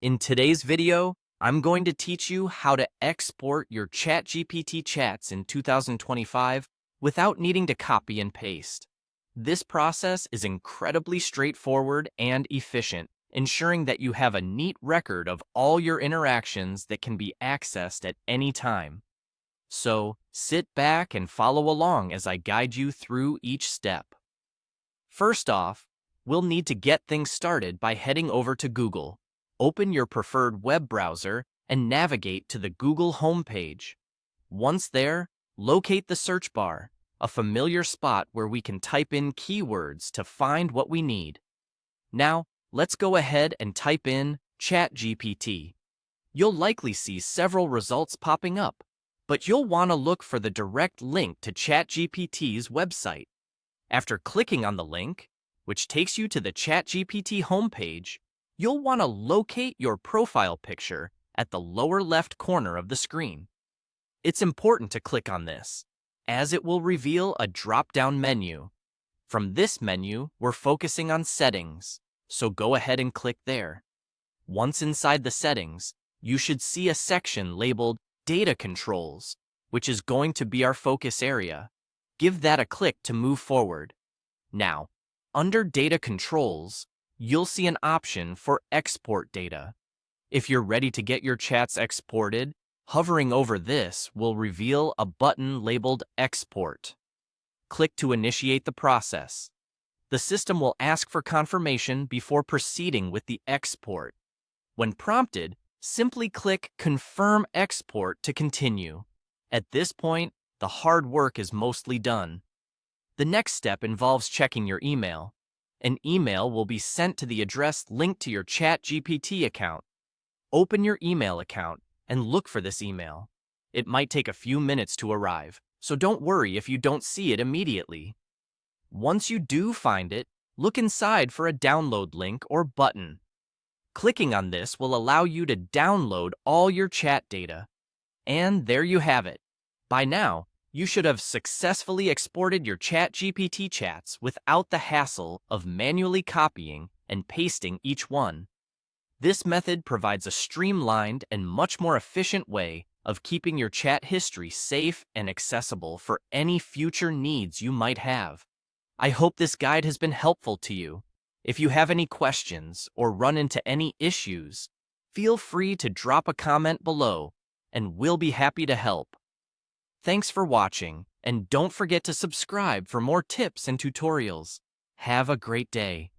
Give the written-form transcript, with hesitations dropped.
In today's video, I'm going to teach you how to export your ChatGPT chats in 2025 without needing to copy and paste. This process is incredibly straightforward and efficient, ensuring that you have a neat record of all your interactions that can be accessed at any time. So, sit back and follow along as I guide you through each step. First off, we'll need to get things started by heading over to Google. Open your preferred web browser and navigate to the Google homepage. Once there, locate the search bar, a familiar spot where we can type in keywords to find what we need. Now, let's go ahead and type in ChatGPT. You'll likely see several results popping up, but you'll want to look for the direct link to ChatGPT's website. After clicking on the link, which takes you to the ChatGPT homepage, you'll want to locate your profile picture at the lower left corner of the screen. It's important to click on this, as it will reveal a drop-down menu. From this menu, we're focusing on settings, so go ahead and click there. Once inside the settings, you should see a section labeled Data Controls, which is going to be our focus area. Give that a click to move forward. Now, under Data Controls, you'll see an option for Export Data. If you're ready to get your chats exported, hovering over this will reveal a button labeled Export. Click to initiate the process. The system will ask for confirmation before proceeding with the export. When prompted, simply click Confirm Export to continue. At this point, the hard work is mostly done. The next step involves checking your email. An email will be sent to the address linked to your ChatGPT account. Open your email account and look for this email. It might take a few minutes to arrive, so don't worry if you don't see it immediately. Once you do find it, look inside for a download link or button. Clicking on this will allow you to download all your chat data. And there you have it. By now, you should have successfully exported your ChatGPT chats without the hassle of manually copying and pasting each one. This method provides a streamlined and much more efficient way of keeping your chat history safe and accessible for any future needs you might have. I hope this guide has been helpful to you. If you have any questions or run into any issues, feel free to drop a comment below, and we'll be happy to help. Thanks for watching, and don't forget to subscribe for more tips and tutorials. Have a great day.